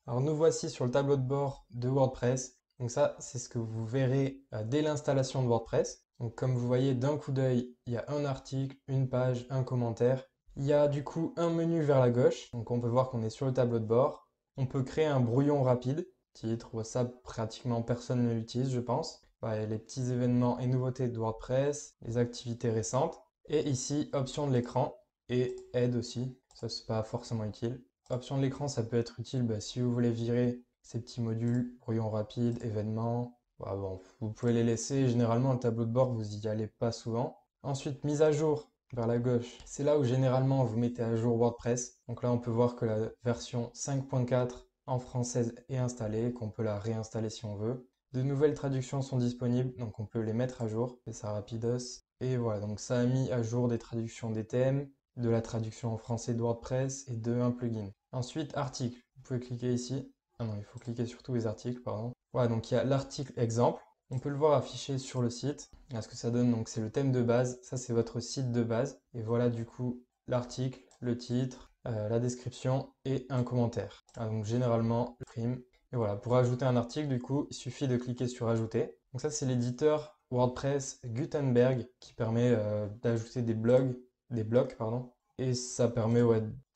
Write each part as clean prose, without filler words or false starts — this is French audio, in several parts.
Alors nous voici sur le tableau de bord de WordPress. Donc ça, c'est ce que vous verrez dès l'installation de WordPress. Donc comme vous voyez d'un coup d'œil, il y a un article, une page, un commentaire. Il y a du coup un menu vers la gauche. Donc on peut voir qu'on est sur le tableau de bord. On peut créer un brouillon rapide. Titre, ça pratiquement personne ne l'utilise, je pense. Voilà, les petits événements et nouveautés de WordPress, les activités récentes. Et ici, option de l'écran et aide aussi. Ça, c'est pas forcément utile. Option de l'écran, ça peut être utile si vous voulez virer ces petits modules, brouillon rapide, événements. Bah bon, vous pouvez les laisser. Généralement, le tableau de bord, vous y allez pas souvent. Ensuite, mise à jour vers la gauche. C'est là où généralement vous mettez à jour WordPress. Donc là, on peut voir que la version 5.4 en française est installée, qu'on peut la réinstaller si on veut. De nouvelles traductions sont disponibles, donc on peut les mettre à jour. C'est ça rapidos. Et voilà, donc ça a mis à jour des traductions des thèmes, de la traduction en français de WordPress et de un plugin. Ensuite, article. Vous pouvez cliquer ici. Ah non, il faut cliquer sur tous les articles, pardon. Voilà, donc il y a l'article exemple. On peut le voir affiché sur le site. Là, ce que ça donne, donc c'est le thème de base. Ça, c'est votre site de base. Et voilà, du coup, l'article, le titre, la description et un commentaire. Ah, donc généralement, le prime. Et voilà, pour ajouter un article, du coup, il suffit de cliquer sur ajouter. Donc ça, c'est l'éditeur WordPress Gutenberg qui permet d'ajouter des blocs, pardon. Et ça permet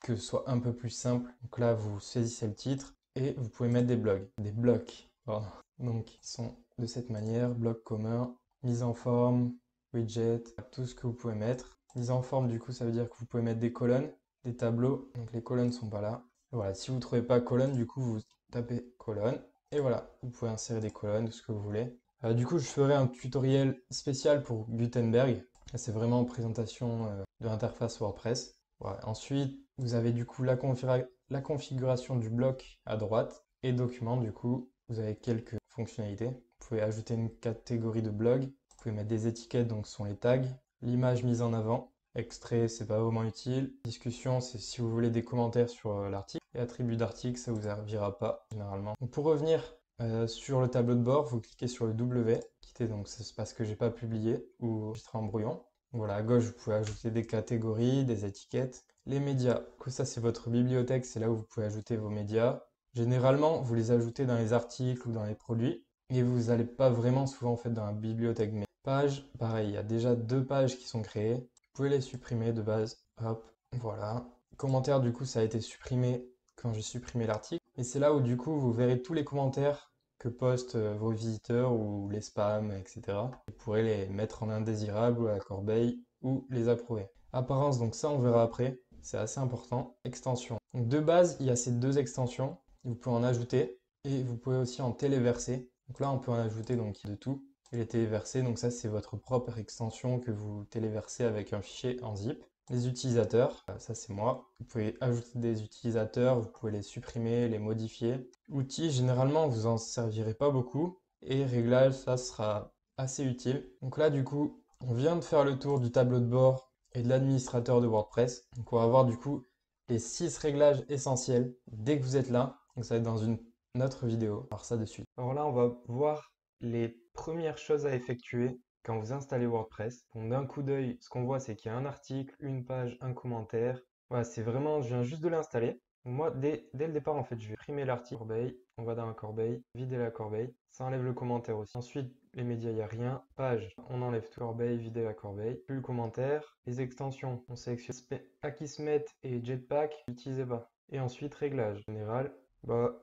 que ce soit un peu plus simple. Donc là, vous saisissez le titre et vous pouvez mettre des blocs, pardon. Donc, ils sont de cette manière, bloc commun, mise en forme, widget, tout ce que vous pouvez mettre. Mise en forme, du coup, ça veut dire que vous pouvez mettre des colonnes, des tableaux. Donc les colonnes sont pas là. Et voilà, si vous ne trouvez pas colonne, du coup, vous tapez colonne. Et voilà, vous pouvez insérer des colonnes, ce que vous voulez. Du coup, je ferai un tutoriel spécial pour Gutenberg. C'est vraiment une présentation de l'interface WordPress. Voilà. Ensuite, vous avez du coup la configuration du bloc à droite et document, du coup, vous avez quelques fonctionnalités. Vous pouvez ajouter une catégorie de blog, vous pouvez mettre des étiquettes, donc ce sont les tags, l'image mise en avant, extrait, c'est pas vraiment utile, discussion, c'est si vous voulez des commentaires sur l'article, et attribut d'article, ça vous servira pas généralement. Donc pour revenir sur le tableau de bord, vous cliquez sur le W, quittez donc c'est parce que j'ai pas publié ou enregistré en brouillon. Voilà, à gauche, vous pouvez ajouter des catégories, des étiquettes. Les médias, que ça c'est votre bibliothèque, c'est là où vous pouvez ajouter vos médias. Généralement, vous les ajoutez dans les articles ou dans les produits et vous n'allez pas vraiment souvent en fait dans la bibliothèque. Mais pages, pareil, il y a déjà deux pages qui sont créées. Vous pouvez les supprimer de base. Hop, voilà. Commentaires, du coup, ça a été supprimé quand j'ai supprimé l'article. Et c'est là où du coup, vous verrez tous les commentaires que postent vos visiteurs ou les spams, etc. Vous pourrez les mettre en indésirable ou à la corbeille ou les approuver. Apparence, donc ça on verra après, c'est assez important. Extension. Donc de base, il y a ces deux extensions, vous pouvez en ajouter et vous pouvez aussi en téléverser. Donc là, on peut en ajouter donc de tout et les téléverser. Donc ça, c'est votre propre extension que vous téléversez avec un fichier en zip. Les utilisateurs, ça c'est moi. Vous pouvez ajouter des utilisateurs, vous pouvez les supprimer, les modifier. Outils, généralement, vous en servirez pas beaucoup. Et réglages, ça sera assez utile. Donc là, du coup, on vient de faire le tour du tableau de bord et de l'administrateur de WordPress. Donc on va voir du coup les 6 réglages essentiels dès que vous êtes là. Donc ça va être dans une autre vidéo. On va voir ça de suite. Alors là, on va voir les premières choses à effectuer quand vous installez WordPress. Donc d'un coup d'œil, ce qu'on voit, c'est qu'il y a un article, une page, un commentaire. Voilà, c'est vraiment, je viens juste de l'installer. Moi, dès le départ, en fait, je vais imprimer l'article. Corbeille, on va dans la corbeille, vider la corbeille. Ça enlève le commentaire aussi. Ensuite, les médias, il n'y a rien. Page, on enlève tout. Corbeille, vider la corbeille. Plus le commentaire. Les extensions, on sélectionne Akismet et Jetpack, n'utilisez pas. Et ensuite, réglage général.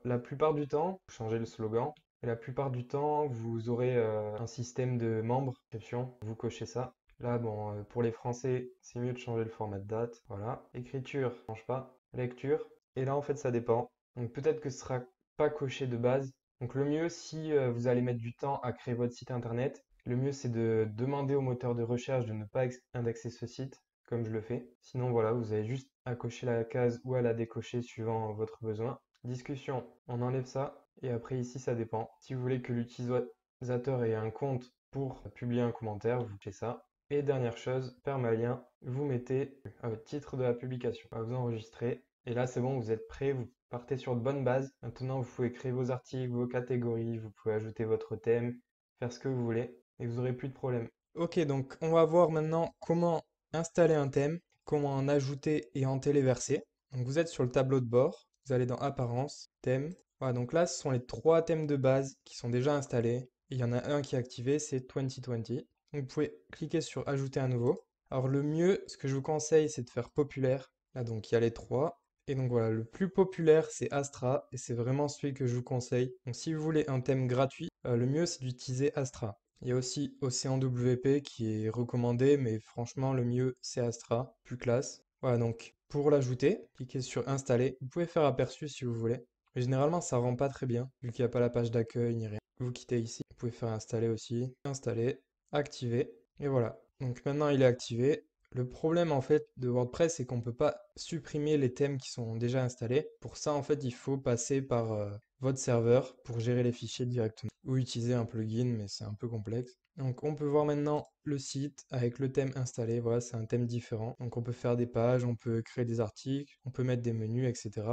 La plupart du temps, vous changez le slogan. Et la plupart du temps, vous aurez un système de membres, description. Vous cochez ça. Là, bon, pour les Français, c'est mieux de changer le format de date. Voilà. Écriture, ça change pas. Lecture. Et là, en fait, ça dépend. Donc peut-être que ce sera pas coché de base. Donc le mieux, si vous allez mettre du temps à créer votre site internet, le mieux c'est de demander au moteur de recherche de ne pas indexer ce site, comme je le fais. Sinon, voilà, vous avez juste à cocher la case ou à la décocher suivant votre besoin. Discussion, on enlève ça. Et après ici, ça dépend. Si vous voulez que l'utilisateur ait un compte pour publier un commentaire, vous faites ça. Et dernière chose, permalien, vous mettez votre titre de la publication. Vous enregistrez. Et là, c'est bon, vous êtes prêt, vous partez sur de bonnes bases. Maintenant, vous pouvez créer vos articles, vos catégories, vous pouvez ajouter votre thème, faire ce que vous voulez, et vous n'aurez plus de problème. Ok, donc on va voir maintenant comment installer un thème, comment en ajouter et en téléverser. Donc vous êtes sur le tableau de bord, vous allez dans Apparence, Thème. Voilà, donc là, ce sont les trois thèmes de base qui sont déjà installés. Et il y en a un qui est activé, c'est 2020. Donc, vous pouvez cliquer sur Ajouter un nouveau. Alors le mieux, ce que je vous conseille, c'est de faire populaire. Là, donc il y a les trois. Et donc voilà, le plus populaire, c'est Astra. Et c'est vraiment celui que je vous conseille. Donc si vous voulez un thème gratuit, le mieux, c'est d'utiliser Astra. Il y a aussi Océan WP qui est recommandé, mais franchement, le mieux, c'est Astra, plus classe. Voilà, donc pour l'ajouter, cliquez sur Installer. Vous pouvez faire aperçu si vous voulez. Mais généralement, ça rend pas très bien, vu qu'il n'y a pas la page d'accueil ni rien. Vous quittez ici. Vous pouvez faire Installer aussi. Installer, activer. Et voilà. Donc maintenant, il est activé. Le problème en fait de WordPress, c'est qu'on ne peut pas supprimer les thèmes qui sont déjà installés. Pour ça, en fait, il faut passer par votre serveur pour gérer les fichiers directement. Ou utiliser un plugin, mais c'est un peu complexe. Donc on peut voir maintenant le site avec le thème installé. Voilà, c'est un thème différent. Donc on peut faire des pages, on peut créer des articles, on peut mettre des menus, etc.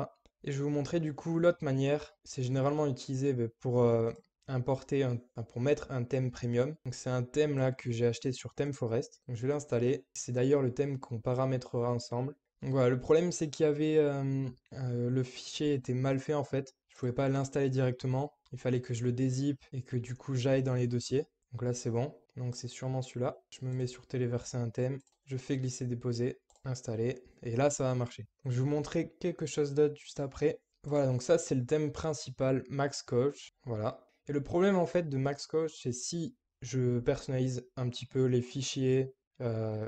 Et je vais vous montrer du coup l'autre manière. C'est généralement utilisé pour pour mettre un thème premium. Donc c'est un thème là que j'ai acheté sur ThemeForest. Donc je vais l'installer. C'est d'ailleurs le thème qu'on paramétrera ensemble. Donc voilà, le problème c'est qu'il y avait le fichier était mal fait en fait. Je pouvais pas l'installer directement. Il fallait que je le dézip et que du coup j'aille dans les dossiers. Donc là c'est bon. Donc c'est sûrement celui-là. Je me mets sur téléverser un thème. Je fais glisser déposer, installer. Et là ça va marcher. Donc je vais vous montrer quelque chose d'autre juste après. Voilà, donc ça c'est le thème principal Max Coach. Voilà. Et le problème en fait de Max Coach, c'est si je personnalise un petit peu les fichiers,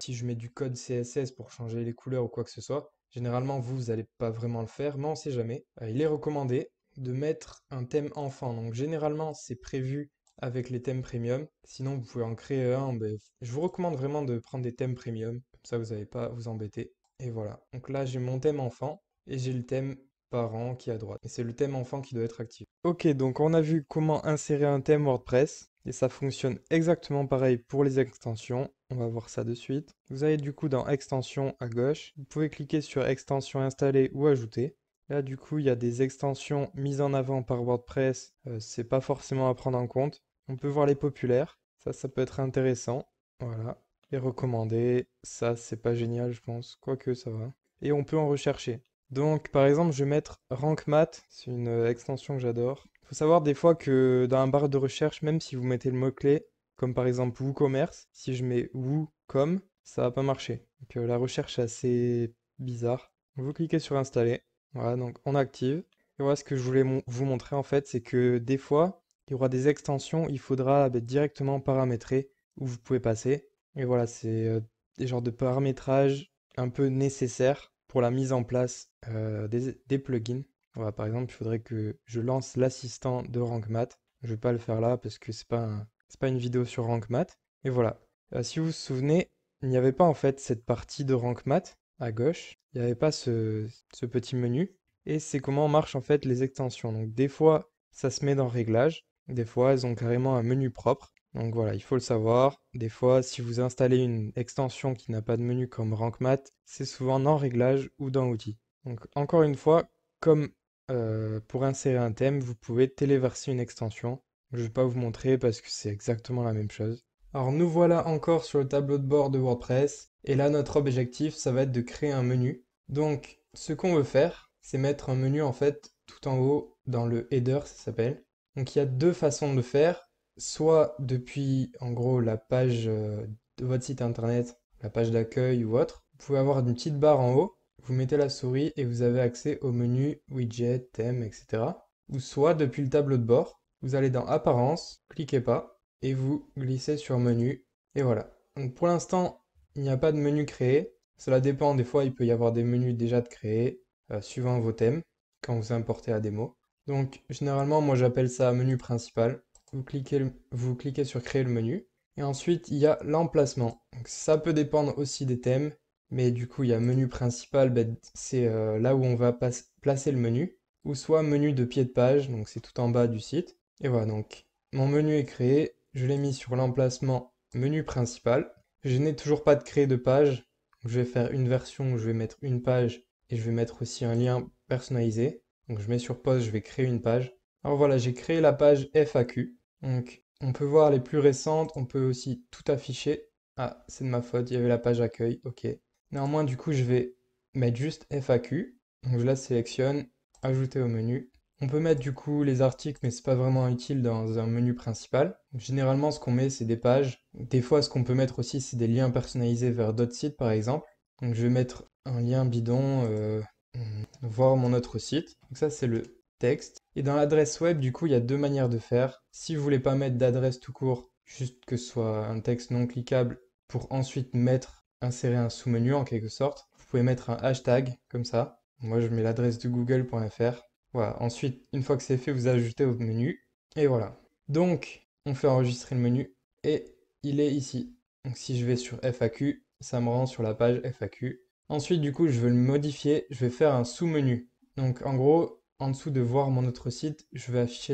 si je mets du code CSS pour changer les couleurs ou quoi que ce soit, généralement vous n'allez pas vraiment le faire, mais on sait jamais. Il est recommandé de mettre un thème enfant. Donc généralement c'est prévu avec les thèmes premium. Sinon vous pouvez en créer un. Je vous recommande vraiment de prendre des thèmes premium. Comme ça vous n'allez pas à vous embêter. Et voilà. Donc là j'ai mon thème enfant et j'ai le thème parent qui est à droite. Et c'est le thème enfant qui doit être actif. Ok, donc on a vu comment insérer un thème WordPress. Et ça fonctionne exactement pareil pour les extensions. On va voir ça de suite. Vous allez du coup dans Extensions à gauche. Vous pouvez cliquer sur Extensions installer ou ajouter. Là, du coup, il y a des extensions mises en avant par WordPress. C'est pas forcément à prendre en compte. On peut voir les populaires. Ça peut être intéressant. Voilà. Les recommandés. Ça, c'est pas génial, je pense. Quoique, ça va. Et on peut en rechercher. Donc, par exemple, je vais mettre Rank Math. C'est une extension que j'adore. Il faut savoir des fois que dans un barre de recherche, même si vous mettez le mot-clé, comme par exemple WooCommerce, si je mets WooCom, ça va pas marcher. Donc, la recherche est assez bizarre. Vous cliquez sur Installer. Voilà, donc on active. Et voilà ce que je voulais vous montrer en fait, c'est que des fois, il y aura des extensions, il faudra directement paramétrer où vous pouvez passer. Et voilà, c'est des genres de paramétrage un peu nécessaires pour la mise en place des plugins. Voilà, par exemple, il faudrait que je lance l'assistant de RankMath. Je vais pas le faire là parce que c'est pas une vidéo sur RankMath. Et voilà. Si vous vous souvenez, il n'y avait pas en fait cette partie de RankMath à gauche. Il n'y avait pas ce petit menu. Et c'est comment marchent en fait les extensions. Donc des fois, ça se met dans Réglages. Des fois, elles ont carrément un menu propre. Donc voilà, il faut le savoir. Des fois, si vous installez une extension qui n'a pas de menu comme RankMath, c'est souvent dans Réglages ou dans Outils. Donc encore une fois, comme pour insérer un thème, vous pouvez téléverser une extension. Je ne vais pas vous montrer parce que c'est exactement la même chose. Alors nous voilà encore sur le tableau de bord de WordPress. Et là, notre objectif, ça va être de créer un menu. Donc, ce qu'on veut faire, c'est mettre un menu en fait tout en haut dans le header, ça s'appelle. Donc, il y a deux façons de le faire. Soit depuis, en gros, la page de votre site internet, la page d'accueil ou autre. Vous pouvez avoir une petite barre en haut. Vous mettez la souris et vous avez accès au menu widget, thème, etc. Ou soit depuis le tableau de bord, vous allez dans Apparence, cliquez pas et vous glissez sur Menu. Et voilà. Donc pour l'instant, il n'y a pas de menu créé. Cela dépend, des fois il peut y avoir des menus déjà de créer, suivant vos thèmes, quand vous importez la démo. Donc généralement, moi j'appelle ça menu principal. Vous cliquez sur créer le menu. Et ensuite, il y a l'emplacement. Donc ça peut dépendre aussi des thèmes. Mais du coup, il y a menu principal, c'est là où on va placer le menu. Ou soit menu de pied de page, donc c'est tout en bas du site. Et voilà, donc mon menu est créé. Je l'ai mis sur l'emplacement menu principal. Je n'ai toujours pas de créer de page. Donc, je vais faire une version où je vais mettre une page et je vais mettre aussi un lien personnalisé. Donc je mets sur pause, je vais créer une page. Alors voilà, j'ai créé la page FAQ. Donc on peut voir les plus récentes, on peut aussi tout afficher. Ah, c'est de ma faute, il y avait la page accueil, ok. Néanmoins, du coup, je vais mettre juste FAQ. Donc je la sélectionne ajouter au menu. On peut mettre du coup les articles, mais c'est pas vraiment utile dans un menu principal. Donc, généralement, ce qu'on met, c'est des pages. Des fois, ce qu'on peut mettre aussi, c'est des liens personnalisés vers d'autres sites, par exemple. Donc, je vais mettre un lien bidon, voir mon autre site. Donc ça, c'est le texte. Et dans l'adresse web, du coup, il y a deux manières de faire. Si vous voulez pas mettre d'adresse tout court, juste que ce soit un texte non cliquable, pour ensuite insérer un sous-menu en quelque sorte, vous pouvez mettre un hashtag comme ça. Moi, je mets l'adresse de google.fr. Voilà. Ensuite, une fois que c'est fait, vous ajoutez au menu. Et voilà. Donc, on fait enregistrer le menu et il est ici. Donc, si je vais sur FAQ, ça me rend sur la page FAQ. Ensuite, du coup, je veux le modifier. Je vais faire un sous-menu. Donc, en gros, en dessous de voir mon autre site, je vais afficher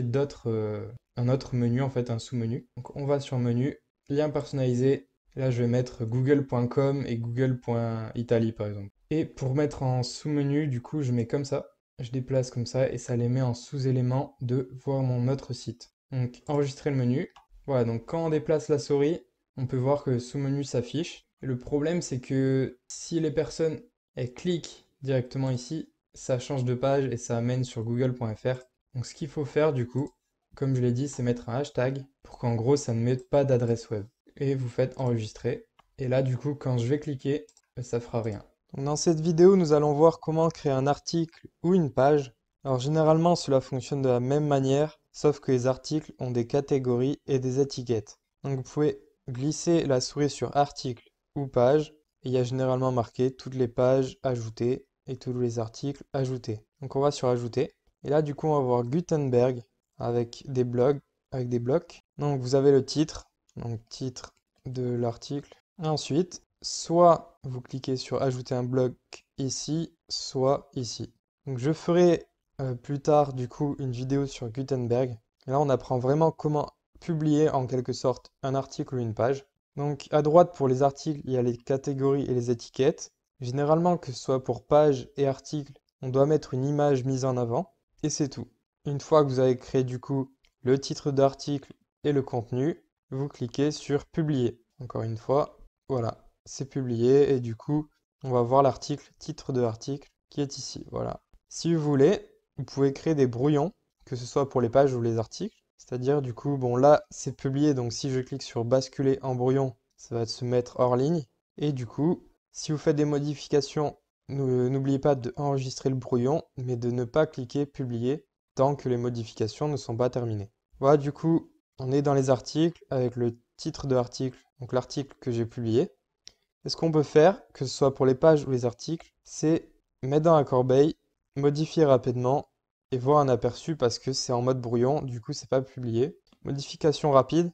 un autre menu, en fait, un sous-menu. Donc, on va sur menu, lien personnalisé. Là, je vais mettre google.com et google.italy, par exemple. Et pour mettre en sous-menu, du coup, je mets comme ça. Je déplace comme ça et ça les met en sous-élément de voir mon autre site. Donc, enregistrer le menu. Voilà, donc quand on déplace la souris, on peut voir que le sous-menu s'affiche. Et le problème, c'est que si les personnes elles cliquent directement ici, ça change de page et ça amène sur google.fr. Donc, ce qu'il faut faire, du coup, comme je l'ai dit, c'est mettre un hashtag pour qu'en gros, ça ne mette pas d'adresse web. Et vous faites enregistrer. Et là, du coup, quand je vais cliquer, ça fera rien. Donc, dans cette vidéo, nous allons voir comment créer un article ou une page. Alors généralement, cela fonctionne de la même manière, sauf que les articles ont des catégories et des étiquettes. Donc vous pouvez glisser la souris sur article ou page, et il y a généralement marqué toutes les pages ajoutées et tous les articles ajoutés. Donc on va sur ajouter. Et là, du coup, on va voir Gutenberg avec des blocs. Donc vous avez le titre, donc titre de l'article. Et ensuite, soit vous cliquez sur ajouter un bloc ici, soit ici. Donc je ferai plus tard du coup une vidéo sur Gutenberg. Et là on apprend vraiment comment publier en quelque sorte un article ou une page. Donc à droite pour les articles, il y a les catégories et les étiquettes. Généralement que ce soit pour page et article, on doit mettre une image mise en avant et c'est tout. Une fois que vous avez créé du coup le titre d'article et le contenu, vous cliquez sur publier. Encore une fois, voilà, c'est publié et du coup, on va voir l'article, titre de l'article qui est ici. Voilà. Si vous voulez, vous pouvez créer des brouillons, que ce soit pour les pages ou les articles. C'est-à-dire, du coup, bon, là, c'est publié, donc si je clique sur basculer en brouillon, ça va se mettre hors ligne. Et du coup, si vous faites des modifications, n'oubliez pas d'enregistrer le brouillon, mais de ne pas cliquer publier tant que les modifications ne sont pas terminées. Voilà, du coup, on est dans les articles avec le titre de l'article, donc l'article que j'ai publié. Et ce qu'on peut faire, que ce soit pour les pages ou les articles, c'est mettre dans la corbeille, modifier rapidement et voir un aperçu parce que c'est en mode brouillon, du coup c'est pas publié. Modification rapide,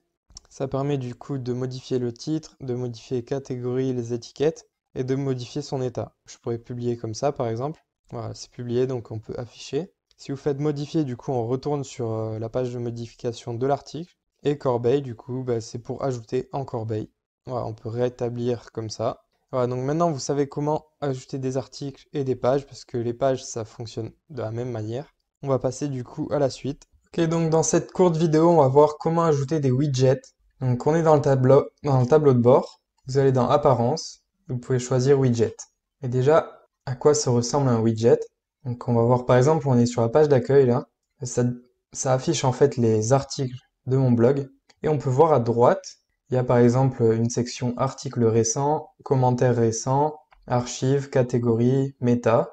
ça permet du coup de modifier le titre, de modifier les catégories, les étiquettes et de modifier son état. Je pourrais publier comme ça par exemple. Voilà, c'est publié donc on peut afficher. Si vous faites modifier, du coup on retourne sur la page de modification de l'article. Et corbeille, du coup, bah, c'est pour ajouter en corbeille. Voilà, on peut rétablir comme ça. Voilà, donc maintenant vous savez comment ajouter des articles et des pages, parce que les pages, ça fonctionne de la même manière. On va passer du coup à la suite. Ok, donc dans cette courte vidéo, on va voir comment ajouter des widgets. Donc on est dans le tableau de bord. Vous allez dans Apparence, vous pouvez choisir Widget. Et déjà, à quoi ça ressemble un widget? Donc on va voir par exemple, on est sur la page d'accueil là. Ça, ça affiche en fait les articles de mon blog. Et on peut voir à droite, il y a par exemple une section articles récents, commentaires récents, archives, catégories, méta.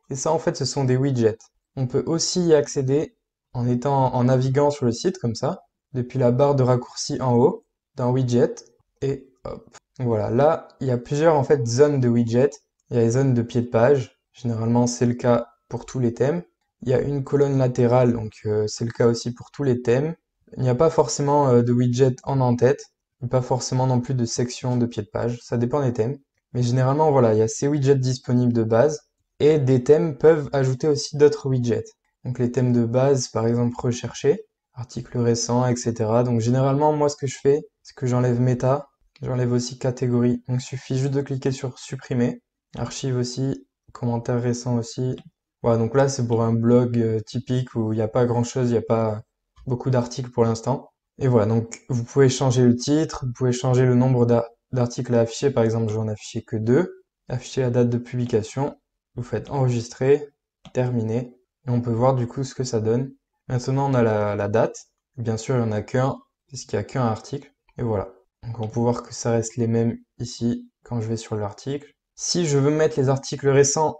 Et ça en fait ce sont des widgets. On peut aussi y accéder en naviguant sur le site comme ça, depuis la barre de raccourci en haut d'un widget. Et hop. Voilà, là il y a plusieurs en fait zones de widgets. Il y a les zones de pied de page. Généralement c'est le cas pour tous les thèmes. Il y a une colonne latérale, donc c'est le cas aussi pour tous les thèmes. Il n'y a pas forcément de widget en en-tête, et pas forcément non plus de section de pied de page, ça dépend des thèmes. Mais généralement, voilà, il y a ces widgets disponibles de base, et des thèmes peuvent ajouter aussi d'autres widgets. Donc les thèmes de base, par exemple rechercher, articles récents, etc. Donc généralement, moi ce que je fais, c'est que j'enlève méta, j'enlève aussi catégorie. Donc il suffit juste de cliquer sur supprimer, archive aussi, commentaires récents aussi. Voilà, donc là c'est pour un blog typique où il n'y a pas grand-chose, il n'y a pas beaucoup d'articles pour l'instant. Et voilà, donc vous pouvez changer le titre, vous pouvez changer le nombre d'articles à afficher. Par exemple, je vais en afficher que 2. Afficher la date de publication. Vous faites enregistrer, terminer. et on peut voir du coup ce que ça donne. Maintenant, on a la date. Bien sûr, il n'y en a qu'un, puisqu'il n'y a qu'un article. Et voilà. Donc on peut voir que ça reste les mêmes ici quand je vais sur l'article. Si je veux mettre les articles récents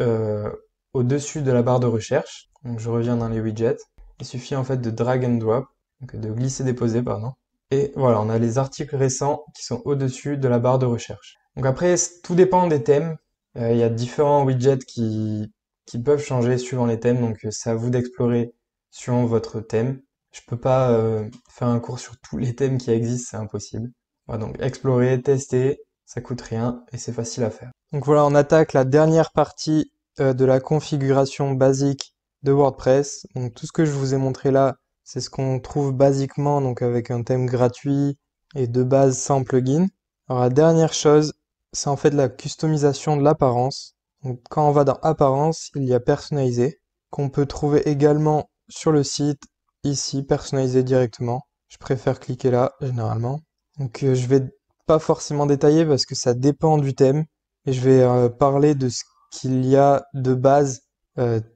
euh, au-dessus de la barre de recherche, donc je reviens dans les widgets, il suffit en fait de drag and drop, donc de glisser-déposer, pardon. Et voilà, on a les articles récents qui sont au-dessus de la barre de recherche. Donc après, tout dépend des thèmes. Il y a différents widgets qui peuvent changer suivant les thèmes, donc c'est à vous d'explorer suivant votre thème. Je peux pas faire un cours sur tous les thèmes qui existent, c'est impossible. Voilà, donc explorer, tester, ça coûte rien et c'est facile à faire. Donc voilà, on attaque la dernière partie de la configuration basique de WordPress. Donc tout ce que je vous ai montré là, c'est ce qu'on trouve basiquement, donc avec un thème gratuit et de base sans plugin. Alors la dernière chose, c'est en fait la customisation de l'apparence. Donc quand on va dans Apparence, il y a Personnaliser, qu'on peut trouver également sur le site, ici, Personnaliser directement. Je préfère cliquer là, généralement. Donc je vais pas forcément détailler parce que ça dépend du thème. Et je vais parler de ce qu'il y a de base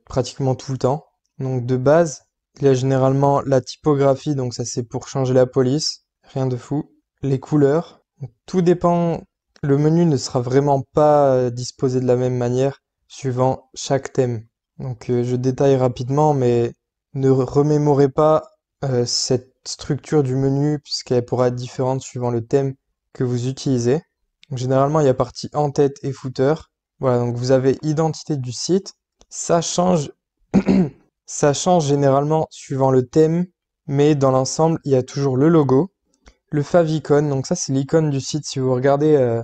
pratiquement tout le temps. Donc de base, il y a généralement la typographie, donc ça c'est pour changer la police, rien de fou. Les couleurs, donc, tout dépend, le menu ne sera vraiment pas disposé de la même manière suivant chaque thème. Donc je détaille rapidement, mais ne remémorez pas cette structure du menu puisqu'elle pourra être différente suivant le thème que vous utilisez. Donc, généralement, il y a partie en-tête et footer. Voilà, donc vous avez identité du site. Ça change, ça change généralement suivant le thème, mais dans l'ensemble, il y a toujours le logo, le favicon. Donc ça, c'est l'icône du site. Si vous regardez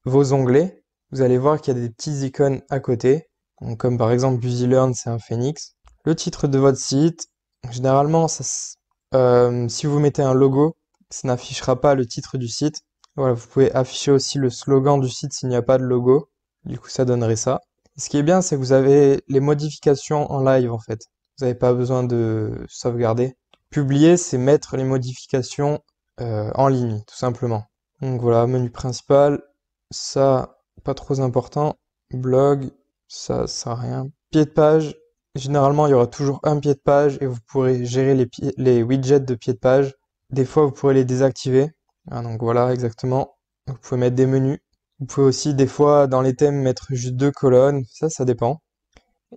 vos onglets, vous allez voir qu'il y a des petits icônes à côté. Donc, comme par exemple BusyLearn, c'est un phénix. Le titre de votre site. Généralement, si vous mettez un logo, ça n'affichera pas le titre du site. Voilà, vous pouvez afficher aussi le slogan du site s'il n'y a pas de logo. Du coup, ça donnerait ça. Et ce qui est bien, c'est que vous avez les modifications en live, en fait. Vous n'avez pas besoin de sauvegarder. Publier, c'est mettre les modifications en ligne, tout simplement. Donc voilà, menu principal. Ça, pas trop important. Blog, ça sert à rien. Pied de page. Généralement, il y aura toujours un pied de page et vous pourrez gérer les widgets de pied de page. Des fois, vous pourrez les désactiver. Ah, donc voilà, exactement. Vous pouvez mettre des menus. Vous pouvez aussi, des fois, dans les thèmes, mettre juste 2 colonnes. Ça dépend.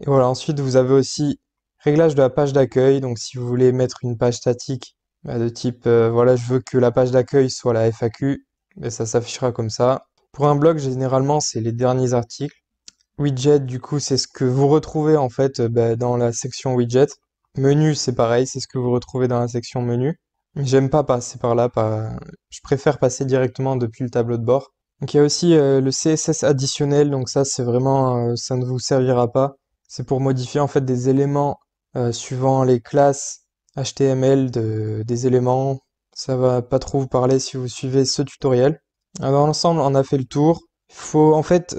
Et voilà, ensuite, vous avez aussi réglage de la page d'accueil. Donc, si vous voulez mettre une page statique, de type, voilà, je veux que la page d'accueil soit la FAQ, ça s'affichera comme ça. Pour un blog, généralement, c'est les derniers articles. Widget, du coup, c'est ce que vous retrouvez en fait dans la section widget. Menu, c'est pareil, c'est ce que vous retrouvez dans la section menu. Mais j'aime pas passer par là, je préfère passer directement depuis le tableau de bord. Donc il y a aussi le CSS additionnel, donc ça c'est vraiment, ça ne vous servira pas. C'est pour modifier en fait des éléments suivant les classes HTML des éléments. Ça va pas trop vous parler si vous suivez ce tutoriel. Alors, dans l'ensemble, on a fait le tour. Il faut en fait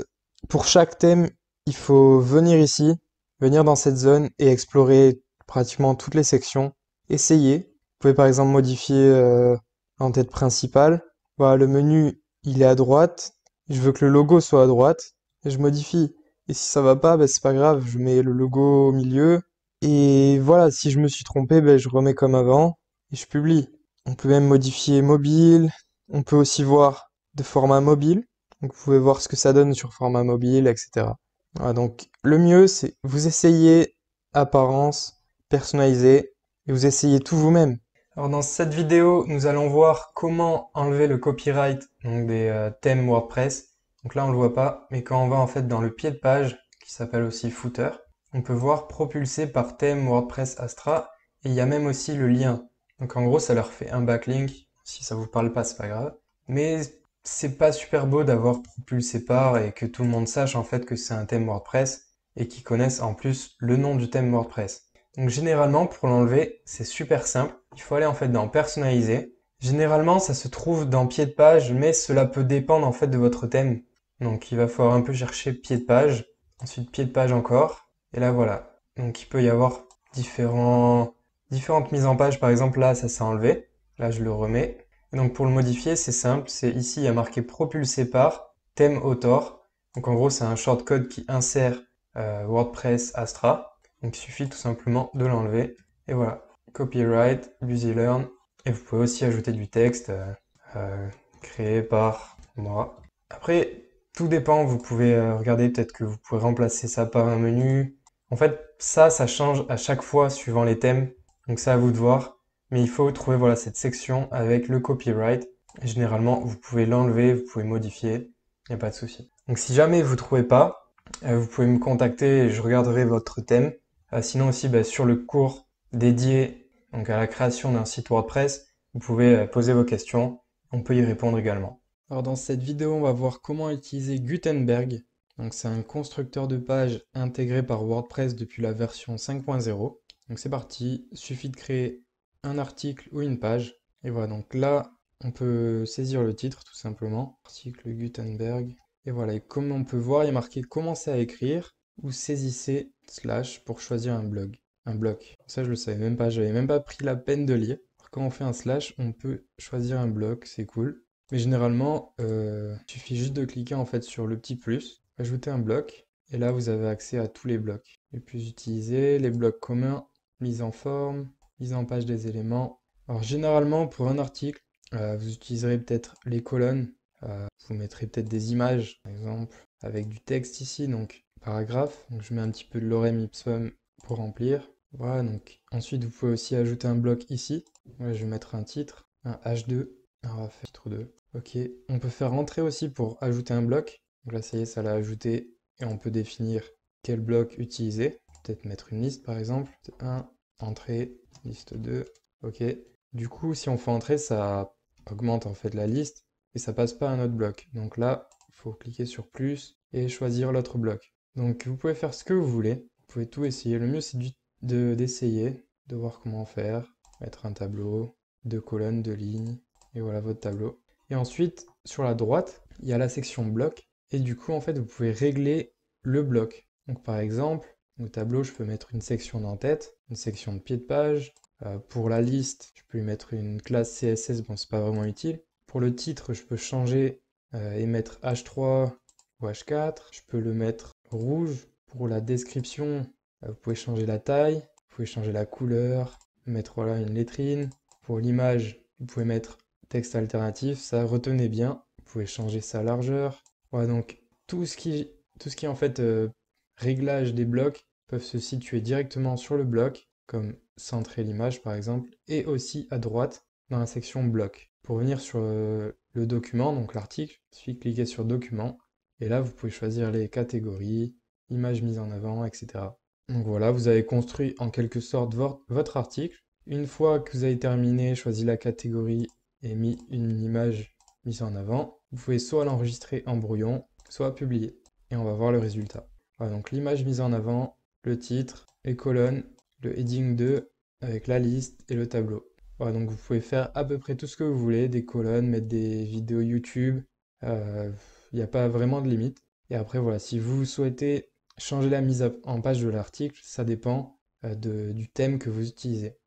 pour chaque thème, il faut venir ici, venir dans cette zone et explorer pratiquement toutes les sections. Essayez. Vous pouvez par exemple modifier l'entête principale. Voilà, le menu, il est à droite. Je veux que le logo soit à droite. Et je modifie. Et si ça va pas, c'est pas grave, je mets le logo au milieu. Et voilà, si je me suis trompé, je remets comme avant et je publie. On peut même modifier mobile. On peut aussi voir de format mobile. Donc vous pouvez voir ce que ça donne sur format mobile, etc. Voilà, donc le mieux, c'est vous essayez apparence, personnaliser, et vous essayez tout vous-même. Alors dans cette vidéo, nous allons voir comment enlever le copyright donc des thèmes WordPress. Donc là, on le voit pas, mais quand on va en fait dans le pied de page, qui s'appelle aussi footer, on peut voir propulsé par thème WordPress Astra, et il y a même aussi le lien. Donc en gros, ça leur fait un backlink. Si ça vous parle pas, c'est pas grave. Mais c'est pas super beau d'avoir propulsé par et que tout le monde sache en fait que c'est un thème WordPress et qu'ils connaissent en plus le nom du thème WordPress. Donc généralement pour l'enlever c'est super simple, il faut aller en fait dans personnaliser. Généralement ça se trouve dans pied de page mais cela peut dépendre en fait de votre thème. Donc il va falloir un peu chercher pied de page, ensuite pied de page encore et là voilà. Donc il peut y avoir différentes mises en page, par exemple là ça s'est enlevé, là je le remets. Et donc pour le modifier, c'est simple, c'est ici il y a marqué propulsé par thème author. Donc en gros, c'est un shortcode qui insère WordPress Astra. Donc il suffit tout simplement de l'enlever. Et voilà, copyright, BusyLearn. Et vous pouvez aussi ajouter du texte créé par moi. Après, tout dépend, vous pouvez regarder, peut-être que vous pouvez remplacer ça par un menu. En fait, ça change à chaque fois suivant les thèmes. Donc c'est à vous de voir. Mais il faut trouver voilà, cette section avec le copyright. Généralement, vous pouvez l'enlever, vous pouvez modifier, il n'y a pas de souci. Donc si jamais vous ne trouvez pas, vous pouvez me contacter et je regarderai votre thème. Sinon aussi, sur le cours dédié donc à la création d'un site WordPress, vous pouvez poser vos questions, on peut y répondre également. Alors dans cette vidéo, on va voir comment utiliser Gutenberg. Donc c'est un constructeur de pages intégré par WordPress depuis la version 5.0. Donc c'est parti, il suffit de créer un article ou une page. Et voilà, donc là, on peut saisir le titre tout simplement. Article Gutenberg. Et voilà, et comme on peut voir, il y a marqué commencer à écrire ou saisissez slash pour choisir un bloc. Ça, je le savais même pas, j'avais même pas pris la peine de lire. Alors, quand on fait un slash, on peut choisir un bloc, c'est cool. Mais généralement, il suffit juste de cliquer en fait sur le petit plus, ajouter un bloc, et là vous avez accès à tous les blocs. Les plus utilisés, les blocs communs, mise en forme, mise en page des éléments. Alors généralement pour un article, vous utiliserez peut-être les colonnes, vous mettrez peut-être des images, par exemple, avec du texte ici, donc paragraphe. Donc je mets un petit peu de lorem ipsum pour remplir. Voilà, donc ensuite vous pouvez aussi ajouter un bloc ici. Moi je vais mettre un titre, un H2, on va faire titre 2. Ok, on peut faire rentrer aussi pour ajouter un bloc. Donc là ça y est, ça l'a ajouté et on peut définir quel bloc utiliser. Peut-être mettre une liste par exemple. 1, entrée, liste 2, ok. Du coup si on fait entrer, ça augmente en fait la liste et ça passe pas à un autre bloc. Donc là, il faut cliquer sur plus et choisir l'autre bloc. Donc vous pouvez faire ce que vous voulez, vous pouvez tout essayer. Le mieux c'est d'essayer, de voir comment faire, mettre un tableau, 2 colonnes, 2 lignes, et voilà votre tableau. Et ensuite, sur la droite, il y a la section bloc, et du coup en fait vous pouvez régler le bloc. Donc par exemple, au tableau je peux mettre une section d'en-tête, une section de pied de page. Pour la liste, je peux lui mettre une classe CSS, bon c'est pas vraiment utile. Pour le titre, je peux changer et mettre H3 ou H4. Je peux le mettre rouge. Pour la description, vous pouvez changer la taille, vous pouvez changer la couleur, mettre voilà, une lettrine. Pour l'image, vous pouvez mettre texte alternatif. Ça, retenez bien. Vous pouvez changer sa largeur. Voilà, donc tout ce qui est en fait réglage des blocs peuvent se situer directement sur le bloc, comme centrer l'image par exemple, et aussi à droite dans la section bloc. Pour venir sur le document, donc l'article, il suffit de cliquer sur document, et là vous pouvez choisir les catégories, images mises en avant, etc. Donc voilà, vous avez construit en quelque sorte votre article. Une fois que vous avez terminé, choisi la catégorie et mis une image mise en avant, vous pouvez soit l'enregistrer en brouillon, soit publier. Et on va voir le résultat. Voilà, donc l'image mise en avant, le titre, les colonnes, le heading 2 avec la liste et le tableau. Voilà, donc vous pouvez faire à peu près tout ce que vous voulez, des colonnes, mettre des vidéos YouTube, il n'y a pas vraiment de limite. Et après voilà, si vous souhaitez changer la mise en page de l'article, ça dépend du thème que vous utilisez.